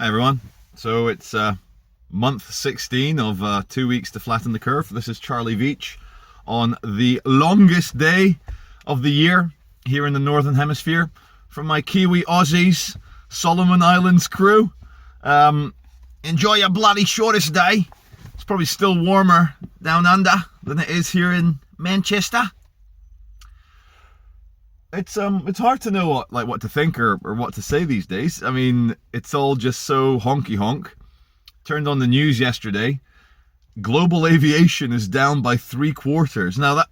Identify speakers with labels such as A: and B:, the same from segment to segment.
A: Hi everyone. So it's month 16 of 2 weeks to flatten the curve. This is Charlie Veitch on the longest day of the year here in the Northern Hemisphere from my Kiwi Aussies, Solomon Islands crew. Enjoy your bloody shortest day. It's probably still warmer down under than it is here in Manchester. It's hard to know what to think or what to say these days. I mean, it's all just so honky honk. Turned on the news yesterday. Global aviation is down by 3/4. Now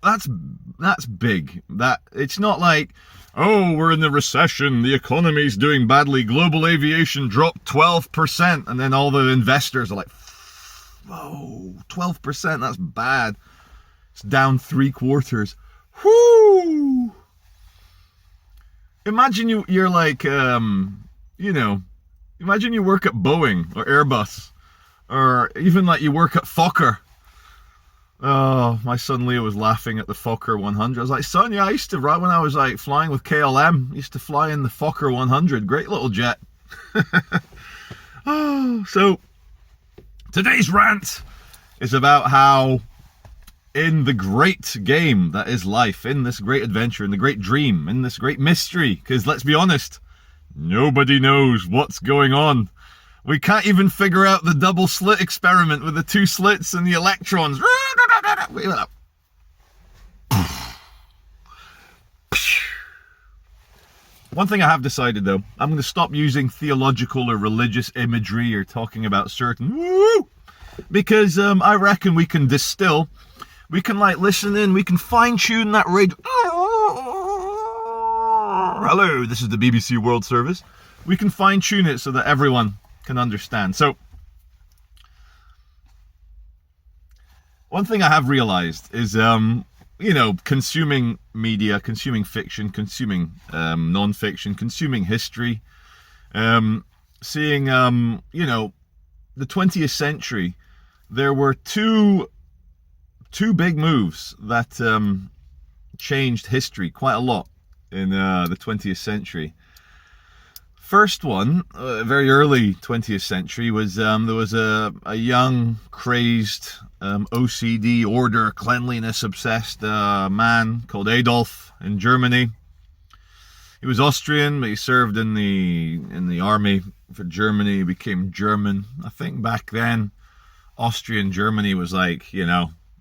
A: that's big. That it's not like, oh, we're in the recession, the economy's doing badly, global aviation dropped 12%, and then all the investors are like, whoa, 12%, that's bad. It's down 3/4. Whoo! Imagine you're like, imagine you work at Boeing or Airbus, or even like you work at Fokker. Oh, my son Leo was laughing at the Fokker 100. I was like, son, yeah, I used to, right when I was like flying with KLM, I used to fly in the Fokker 100. Great little jet. Oh, so today's rant is about how in the great game that is life, in this great adventure, in the great dream, in this great mystery, because let's be honest, nobody knows what's going on. We can't even figure out the double slit experiment with the 2 slits and the electrons. One thing I have decided though, I'm going to stop using theological or religious imagery or talking about certain because I reckon we can distill. We can like listen in, we can fine tune that radio. Hello, this is the BBC World Service. We can fine tune it so that everyone can understand. So, one thing I have realized is, consuming media, consuming fiction, consuming non-fiction, consuming history, seeing, the 20th century, there were two big moves that changed history quite a lot in the 20th century. First one, very early 20th century, was there was a young, crazed, OCD, order, cleanliness obsessed man called Adolf in Germany. He was Austrian, but he served in the army for Germany. He became German. I think back then, Austrian Germany was like,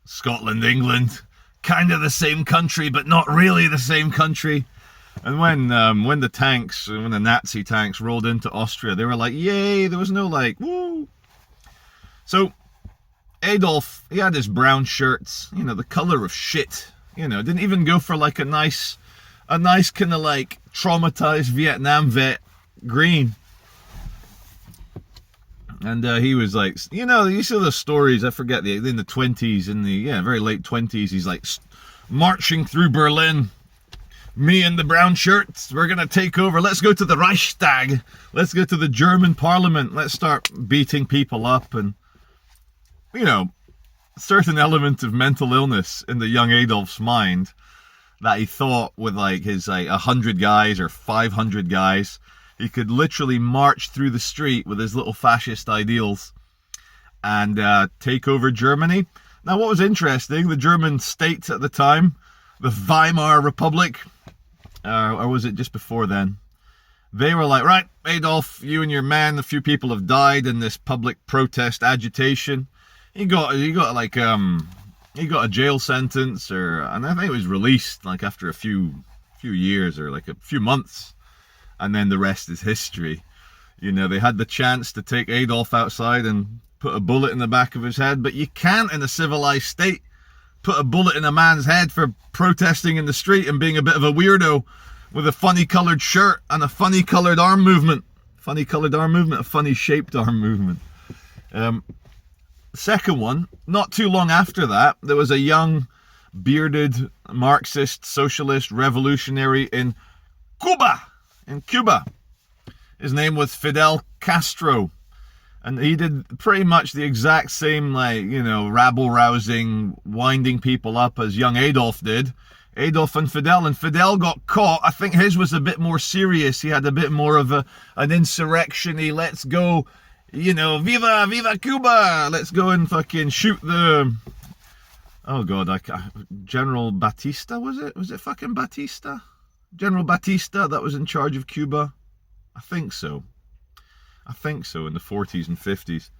A: Scotland, England, kind of the same country, but not really the same country. And when the Nazi tanks rolled into Austria, they were like, yay, there was no like, woo. So Adolf, he had his brown shirts, the color of shit, didn't even go for like a nice kind of like traumatized Vietnam vet green. And he was like, you see the stories, I forget, in the 20s, very late 20s, he's like marching through Berlin. Me and the brown shirts, we're going to take over. Let's go to the Reichstag. Let's go to the German parliament. Let's start beating people up. And, a certain element of mental illness in the young Adolf's mind that he thought with like his 100 guys or 500 guys, he could literally march through the street with his little fascist ideals and take over Germany. Now, what was interesting, the German state at the time, the Weimar Republic, or was it just before then? They were like, right, Adolf, you and your men, a few people have died in this public protest agitation. He got a jail sentence, and I think he was released like after a few years or like a few months. And then the rest is history. They had the chance to take Adolf outside and put a bullet in the back of his head, but you can't in a civilized state put a bullet in a man's head for protesting in the street and being a bit of a weirdo with a funny colored shirt and a funny colored arm movement. Funny colored arm movement, a funny shaped arm movement. Second one, not too long after that, there was a young, bearded, Marxist, socialist, revolutionary in Cuba. His name was Fidel Castro. And he did pretty much the exact same, rabble-rousing, winding people up as young Adolf did Adolf and Fidel got caught. I think his was a bit more serious. He had a bit more of an insurrection-y, let's go, you know, viva Cuba, let's go and fucking shoot the, oh god, General Batista, was it fucking Batista? General Batista that was in charge of Cuba? I think so in the 40s and 50s.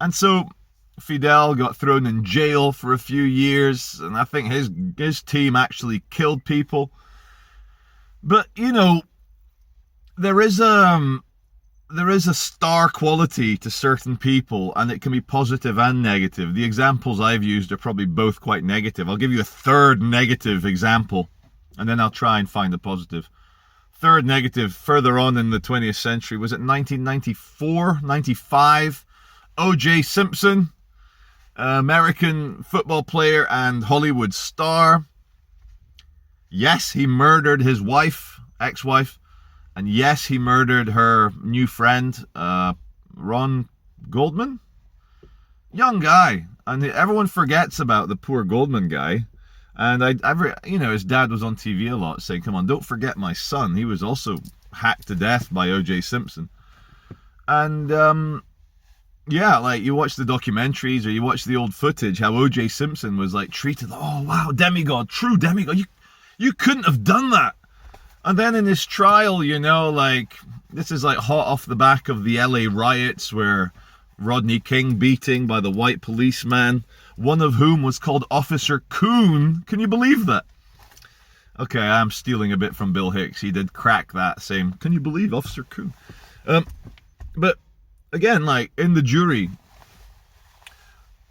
A: And so Fidel got thrown in jail for a few years, and I think his team actually killed people. But, you know, there is a star quality to certain people, and it can be positive and negative. The examples I've used are probably both quite negative. I'll give you a third negative example, and then I'll try and find a positive. Third negative, further on in the 20th century, was it 1994, 95? O.J. Simpson, American football player and Hollywood star. Yes, he murdered his wife, ex-wife, and yes, he murdered her new friend, Ron Goldman. Young guy, and everyone forgets about the poor Goldman guy. And you know, his dad was on TV a lot saying, "Come on, don't forget my son. He was also hacked to death by O.J. Simpson." And yeah, like you watch the documentaries or you watch the old footage, how O.J. Simpson was like treated. Oh wow, demigod, true demigod. You couldn't have done that. And then in his trial, you know, like this is like hot off the back of the LA riots where Rodney King beating by the white policeman, one of whom was called Officer Coon. Can you believe that? Okay, I'm stealing a bit from Bill Hicks. He did crack that same, can you believe Officer Coon? But again, like in the jury,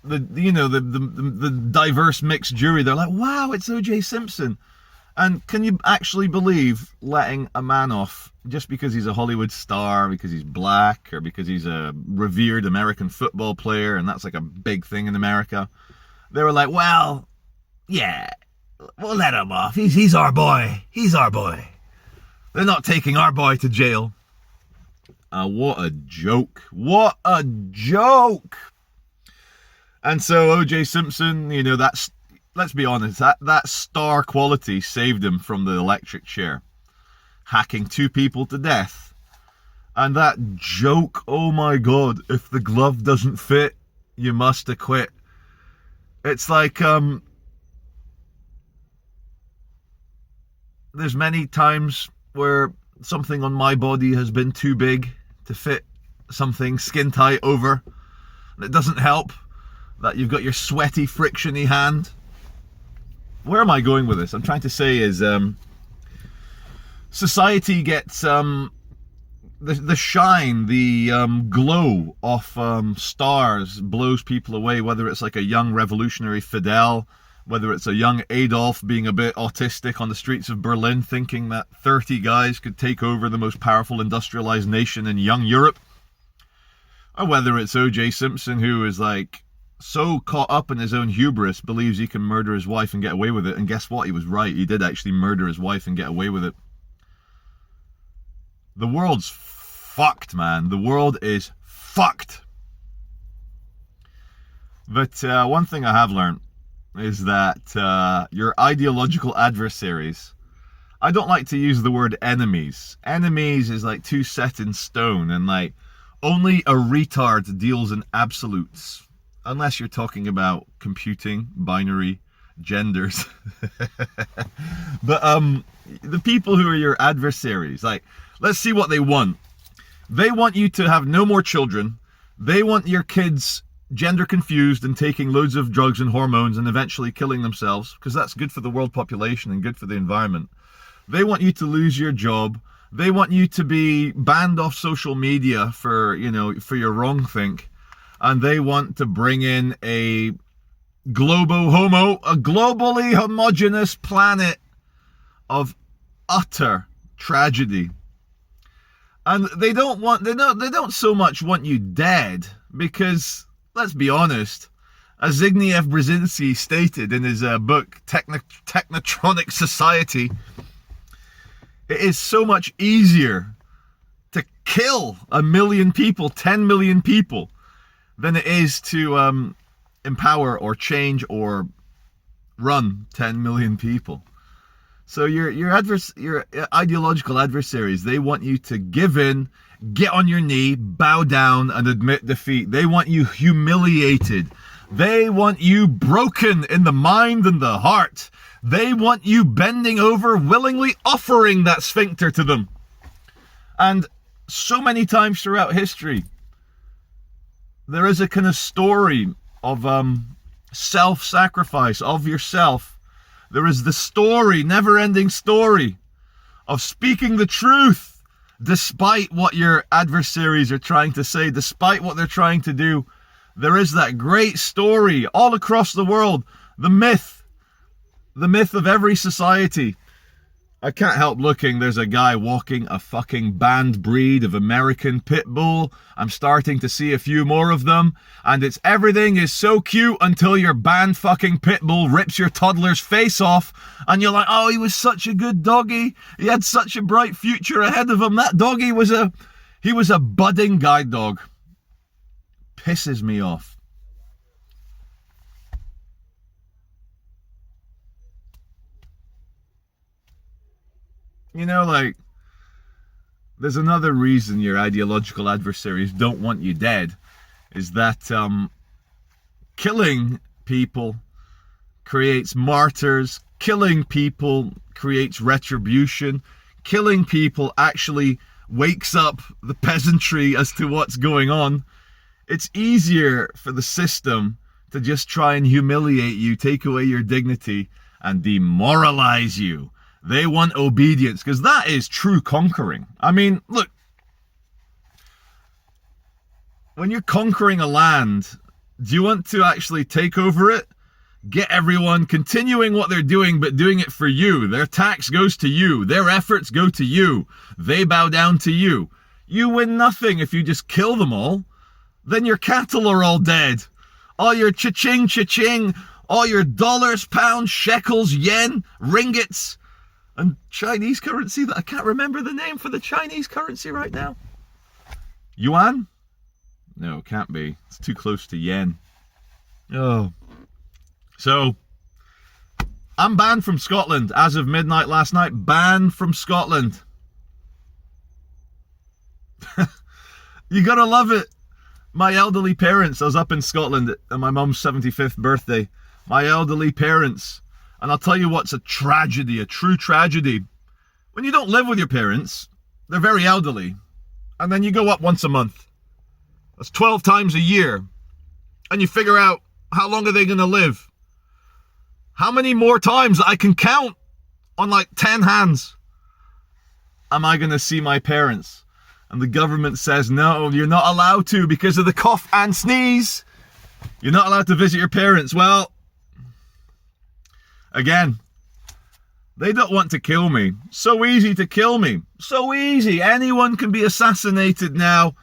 A: the diverse mixed jury, they're like, wow, it's O.J. Simpson. And can you actually believe letting a man off just because he's a Hollywood star, because he's black, or because he's a revered American football player, and that's like a big thing in America? They were like, well, yeah, we'll let him off. He's our boy. He's our boy. They're not taking our boy to jail. What a joke. What a joke. And so O.J. Simpson, you know, that's, let's be honest, that star quality saved him from the electric chair, hacking 2 people to death. And that joke, oh my god, if the glove doesn't fit, you must acquit. It's like, there's many times where something on my body has been too big to fit something skin tight over, and it doesn't help that you've got your sweaty, frictiony hand. Where am I going with this? I'm trying to say is society gets the shine, the glow of stars blows people away, whether it's like a young revolutionary Fidel, whether it's a young Adolf being a bit autistic on the streets of Berlin thinking that 30 guys could take over the most powerful industrialized nation in young Europe, or whether it's O.J. Simpson, who is like so caught up in his own hubris, believes he can murder his wife and get away with it. And guess what? He was right. He did actually murder his wife and get away with it. The world's fucked, man. The world is fucked. But one thing I have learned is that your ideological adversaries, I don't like to use the word enemies. Enemies is like too set in stone, and like only a retard deals in absolutes. Unless you're talking about computing, binary, genders. But the people who are your adversaries, like, let's see what they want. They want you to have no more children. They want your kids gender confused and taking loads of drugs and hormones and eventually killing themselves, because that's good for the world population and good for the environment. They want you to lose your job. They want you to be banned off social media for, you know, for your wrong think. And they want to bring in a globally homogeneous planet of utter tragedy. And they don't so much want you dead, because let's be honest, as Zbigniew Brzezinski stated in his book Technotronic Society, it is so much easier to kill 1 million people, 10 million people, than it is to empower or change or run 10 million people. So your ideological adversaries, they want you to give in, get on your knee, bow down, and admit defeat. They want you humiliated. They want you broken in the mind and the heart. They want you bending over, willingly offering that sphincter to them. And so many times throughout history, there is a kind of story of self-sacrifice of yourself. There is the story, never-ending story, of speaking the truth despite what your adversaries are trying to say, despite what they're trying to do. There is that great story all across the world, the myth of every society. I can't help looking. There's a guy walking a fucking banned breed of American pit bull. I'm starting to see a few more of them. And it's everything is so cute until your banned fucking pit bull rips your toddler's face off. And you're like, oh, he was such a good doggy. He had such a bright future ahead of him. That doggy was a budding guide dog. Pisses me off. You know, like, there's another reason your ideological adversaries don't want you dead, is that killing people creates martyrs, killing people creates retribution, killing people actually wakes up the peasantry as to what's going on. It's easier for the system to just try and humiliate you, take away your dignity, and demoralize you. They want obedience, because that is true conquering. I mean, look, when you're conquering a land, do you want to actually take over it? Get everyone continuing what they're doing, but doing it for you. Their tax goes to you. Their efforts go to you. They bow down to you. You win nothing if you just kill them all. Then your cattle are all dead. All your cha-ching, cha-ching, all your dollars, pounds, shekels, yen, ringgits, and Chinese currency that I can't remember the name for the Chinese currency right now. Yuan? No, can't be. It's too close to yen. Oh. So, I'm banned from Scotland as of midnight last night. Banned from Scotland. You gotta love it. My elderly parents, I was up in Scotland on my mum's 75th birthday. My elderly parents. And I'll tell you what's a tragedy, a true tragedy. When you don't live with your parents, they're very elderly. And then you go up once a month. That's 12 times a year. And you figure out, how long are they going to live? How many more times I can count on like 10 hands am I going to see my parents? And the government says, no, you're not allowed to because of the cough and sneeze. You're not allowed to visit your parents. Well, again, they don't want to kill me. So easy to kill me. So easy. Anyone can be assassinated now.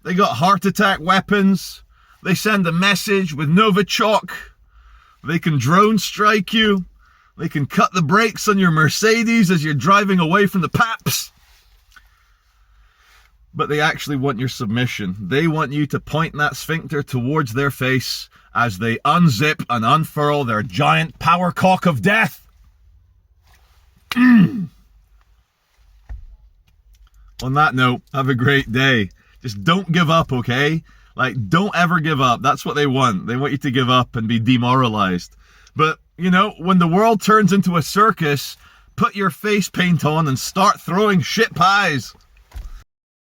A: They got heart attack weapons. They send a message with Novichok. They can drone strike you. They can cut the brakes on your Mercedes as you're driving away from the paps. But they actually want your submission. They want you to point that sphincter towards their face as they unzip and unfurl their giant power cock of death. On that note, have a great day. Just don't give up, okay? Like, don't ever give up. That's what they want. They want you to give up and be demoralized. But, you know, when the world turns into a circus, put your face paint on and start throwing shit pies.